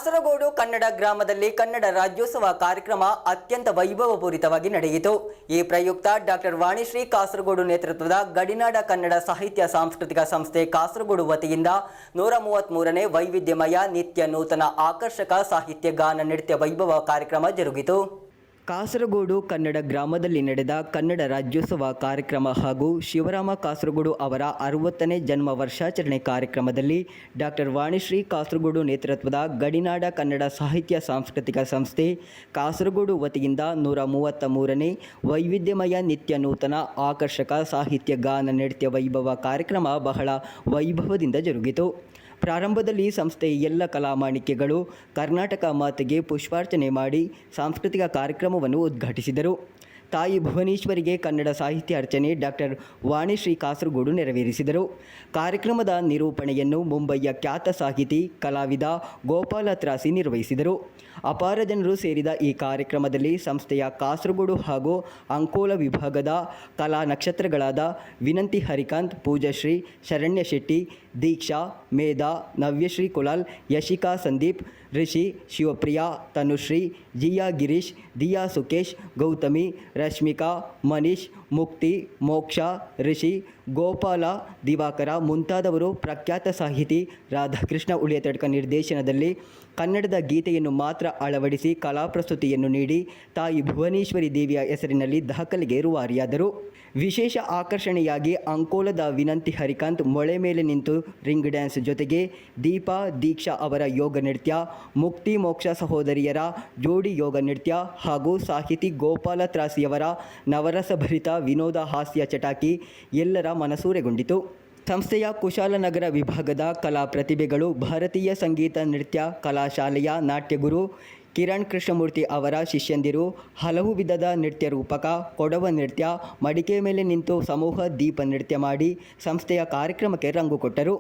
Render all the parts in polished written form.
ಕಾಸರಗೋಡು ಕನ್ನಡ ಗ್ರಾಮದಲ್ಲಿ ಕನ್ನಡ ರಾಜ್ಯೋತ್ಸವ ಕಾರ್ಯಕ್ರಮ ಅತ್ಯಂತ ವೈಭವಪೂರಿತವಾಗಿ ನಡೆಯಿತು. ಈ ಪ್ರಯುಕ್ತ ಡಾಕ್ಟರ್ ವಾಣಿಶ್ರೀ ಕಾಸರಗೋಡು ನೇತೃತ್ವದ ಗಡಿನಾಡ ಕನ್ನಡ ಸಾಹಿತ್ಯ ಸಾಂಸ್ಕೃತಿಕ ಸಂಸ್ಥೆ ಕಾಸರಗೋಡು ವತಿಯಿಂದ 133ನೇ ವೈವಿಧ್ಯಮಯ ನಿತ್ಯ ನೂತನ ಆಕರ್ಷಕ ಸಾಹಿತ್ಯ ಗಾನ ನೃತ್ಯ ವೈಭವ ಕಾರ್ಯಕ್ರಮ ಜರುಗಿತು. ಕಾಸರಗೋಡು ಕನ್ನಡ ಗ್ರಾಮದಲ್ಲಿ ನಡೆದ ಕನ್ನಡ ರಾಜ್ಯೋತ್ಸವ ಕಾರ್ಯಕ್ರಮ ಹಾಗೂ ಶಿವರಾಮ ಕಾಸರಗೋಡು ಅವರ 60ನೇ ಜನ್ಮ ವರ್ಷಾಚರಣೆ ಕಾರ್ಯಕ್ರಮದಲ್ಲಿ ಡಾಕ್ಟರ್ ವಾಣಿಶ್ರೀ ಕಾಸರಗೋಡು ನೇತೃತ್ವದ ಗಡಿನಾಡ ಕನ್ನಡ ಸಾಹಿತ್ಯ ಸಾಂಸ್ಕೃತಿಕ ಸಂಸ್ಥೆ ಕಾಸರಗೋಡು ವತಿಯಿಂದ 133ನೇ ವೈವಿಧ್ಯಮಯ ನಿತ್ಯ ನೂತನ ಆಕರ್ಷಕ ಸಾಹಿತ್ಯ ಗಾನ ನೃತ್ಯ ವೈಭವ ಕಾರ್ಯಕ್ರಮ ಬಹಳ ವೈಭವದಿಂದ ಜರುಗಿತು. ಪ್ರಾರಂಭದಲ್ಲಿ ಸಂಸ್ಥೆಯ ಎಲ್ಲ ಕಲಾಮಾಣಿಕ್ಯಗಳು ಕರ್ನಾಟಕ ಮಾತೆಗೆ ಪುಷ್ಪಾರ್ಚನೆ ಮಾಡಿ ಸಾಂಸ್ಕೃತಿಕ ಕಾರ್ಯಕ್ರಮವನ್ನು ಉದ್ಘಾಟಿಸಿದರು. ತಾಯಿ ಭುವನೇಶ್ವರಿಗೆ ಕನ್ನಡ ಸಾಹಿತ್ಯ ಅರ್ಚನೆ ಡಾಕ್ಟರ್ ವಾಣಿಶ್ರೀ ಕಾಸರಗೋಡು ನೆರವೇರಿಸಿದರು. ಕಾರ್ಯಕ್ರಮದ ನಿರೂಪಣೆಯನ್ನು ಮುಂಬಯಿಯ ಖ್ಯಾತ ಸಾಹಿತಿ ಕಲಾವಿದ ಗೋಪಾಲ ತ್ರಾಸಿ ನಿರ್ವಹಿಸಿದರು. ಅಪಾರ ಜನರು ಸೇರಿದ ಈ ಕಾರ್ಯಕ್ರಮದಲ್ಲಿ ಸಂಸ್ಥೆಯ ಕಾಸರಗೋಡು ಹಾಗೂ ಅಂಕೋಲ ವಿಭಾಗದ ಕಲಾ ನಕ್ಷತ್ರಗಳಾದ ವಿನಂತಿ ಹರಿಕಾಂತ್, ಪೂಜಶ್ರೀ, ಶರಣ್ಯ ಶೆಟ್ಟಿ, ದೀಕ್ಷಾ, ಮೇಧಾ, ನವ್ಯಶ್ರೀ ಕುಲಾಲ್, ಯಶಿಕಾ ಸಂದೀಪ್, ರಿಷಿ, ಶಿವಪ್ರಿಯಾ, ತನುಶ್ರೀ, ಜಿಯಾ ಗಿರೀಶ್, ದಿಯಾ ಸುಕೇಶ್, ಗೌತಮಿ, ರಶ್ಮಿಕಾ, ಮನೀಶ್, ಮುಕ್ತಿ, ಮೋಕ್ಷ, ರಿಷಿ, ಗೋಪಾಲ, ದಿವಾಕರ ಮುಂತಾದವರು ಪ್ರಖ್ಯಾತ ಸಾಹಿತಿ ರಾಧಾಕೃಷ್ಣ ಉಳಿಯತಡ್ಕ ನಿರ್ದೇಶನದಲ್ಲಿ ಕನ್ನಡದ ಗೀತೆಯನ್ನು ಮಾತ್ರ ಅಳವಡಿಸಿ ಕಲಾ ಪ್ರಸ್ತುತಿಯನ್ನು ನೀಡಿ ತಾಯಿ ಭುವನೇಶ್ವರಿ ದೇವಿಯ ಹೆಸರಿನಲ್ಲಿ ದಾಖಲೆಗೆ ರೂವಾರಿಯಾದರು. ವಿಶೇಷ ಆಕರ್ಷಣೆಯಾಗಿ ಅಂಕೋಲದ ವಿನಂತಿ ಹರಿಕಾಂತ್ ಮೊಳೆ ಮೇಲೆ ನಿಂತು ರಿಂಗ್ ಡ್ಯಾನ್ಸ್ ಜೊತೆಗೆ ದೀಪಾ, ದೀಕ್ಷಾ ಅವರ ಯೋಗ ನೃತ್ಯ, ಮುಕ್ತಿ, ಮೋಕ್ಷ ಸಹೋದರಿಯರ ಜೋಡಿ ಯೋಗ ನೃತ್ಯ ಹಾಗೂ ಸಾಹಿತಿ ಗೋಪಾಲ ತ್ರಾಸಿಯವರ ನವರಸಭರಿತ ವಿನೋದ ಹಾಸ್ಯ ಚಟಾಕಿ ಎಲ್ಲರ ಮನಸೂರೆಗೊಂಡಿತು. ಸಂಸ್ಥೆಯ ಕುಶಾಲನಗರ ವಿಭಾಗದ ಕಲಾ ಪ್ರತಿಭೆಗಳು ಭಾರತೀಯ ಸಂಗೀತ ನೃತ್ಯ ಕಲಾಶಾಲೆಯ ನಾಟ್ಯಗುರು ಕಿರಣ್ ಕೃಷ್ಣಮೂರ್ತಿ ಅವರ ಶಿಷ್ಯಂದಿರು ಹಲವು ವಿಧದ ನೃತ್ಯ ರೂಪಕ, ಕೊಡವ ನೃತ್ಯ, ಮಡಿಕೆ ಮೇಲೆ ನಿಂತು ಸಮೂಹ ದೀಪ ನೃತ್ಯ ಮಾಡಿ ಸಂಸ್ಥೆಯ ಕಾರ್ಯಕ್ರಮಕ್ಕೆ ರಂಗು ಕೊಟ್ಟರು.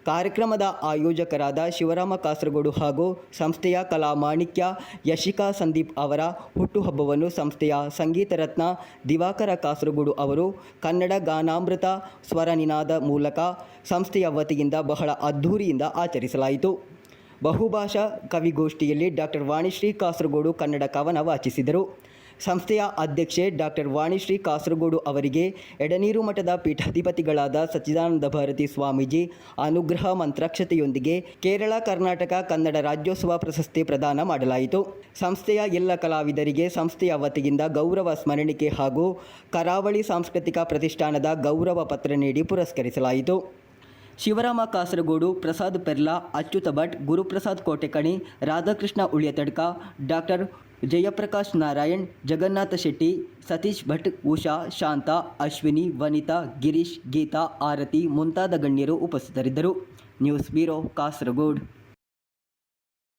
ಕಾರ್ಯಕ್ರಮದ ಆಯೋಜಕರಾದ ಶಿವರಾಮ ಕಾಸರಗೋಡು ಹಾಗೂ ಸಂಸ್ಥೆಯ ಕಲಾ ಮಾಣಿಕ್ಯ ಯಶಿಕಾ ಸಂದೀಪ್ ಅವರ ಹುಟ್ಟುಹಬ್ಬವನ್ನು ಸಂಸ್ಥೆಯ ಸಂಗೀತ ರತ್ನ ದಿವಾಕರ ಕಾಸರಗೋಡು ಅವರು ಕನ್ನಡ ಗಾನಾಮೃತ ಸ್ವರ ನಿನಾದ ಮೂಲಕ ಸಂಸ್ಥೆಯ ವತಿಯಿಂದ ಬಹಳ ಅದ್ಧೂರಿಯಿಂದ ಆಚರಿಸಲಾಯಿತು. ಬಹುಭಾಷಾ ಕವಿಗೋಷ್ಠಿಯಲ್ಲಿ ಡಾಕ್ಟರ್ ವಾಣಿಶ್ರೀ ಕಾಸರಗೋಡು ಕನ್ನಡ ಕವನ ವಾಚಿಸಿದರು. ಸಂಸ್ಥೆಯ ಅಧ್ಯಕ್ಷೆ ಡಾಕ್ಟರ್ ವಾಣಿಶ್ರೀ ಕಾಸರಗೋಡು ಅವರಿಗೆ ಎಡನೀರು ಮಠದ ಪೀಠಾಧಿಪತಿಗಳಾದ ಸಚ್ಚಿದಾನಂದ ಭಾರತಿ ಸ್ವಾಮೀಜಿ ಅನುಗ್ರಹ ಮಂತ್ರಾಕ್ಷತೆಯೊಂದಿಗೆ ಕೇರಳ ಕರ್ನಾಟಕ ಕನ್ನಡ ರಾಜ್ಯೋತ್ಸವ ಪ್ರಶಸ್ತಿ ಪ್ರದಾನ ಮಾಡಲಾಯಿತು. ಸಂಸ್ಥೆಯ ಎಲ್ಲ ಕಲಾವಿದರಿಗೆ ಸಂಸ್ಥೆಯ ವತಿಯಿಂದ ಗೌರವ ಸ್ಮರಣಿಕೆ ಹಾಗೂ ಕರಾವಳಿ ಸಾಂಸ್ಕೃತಿಕ ಪ್ರತಿಷ್ಠಾನದ ಗೌರವ ಪತ್ರ ನೀಡಿ ಪುರಸ್ಕರಿಸಲಾಯಿತು. ಶಿವರಾಮ ಕಾಸರಗೋಡು, ಪ್ರಸಾದ್ ಪೆರ್ಲಾ, ಅಚ್ಯುತ ಭಟ್, ಗುರುಪ್ರಸಾದ್ ಕೋಟೆಕಣಿ, ರಾಧಾಕೃಷ್ಣ ಉಳಿಯತಡ್ಕ, ಡಾಕ್ಟರ್ ಜಯಪ್ರಕಾಶ್ ನಾರಾಯಣ್, ಜಗನ್ನಾಥ ಶೆಟ್ಟಿ, ಸತೀಶ್ ಭಟ್, ಉಷಾ, ಶಾಂತ, ಅಶ್ವಿನಿ, ವನಿತಾ, ಗಿರೀಶ್, ಗೀತಾ, ಆರತಿ ಮುಂತಾದ ಗಣ್ಯರು ಉಪಸ್ಥಿತರಿದ್ದರು. News bureau, Kasaragod.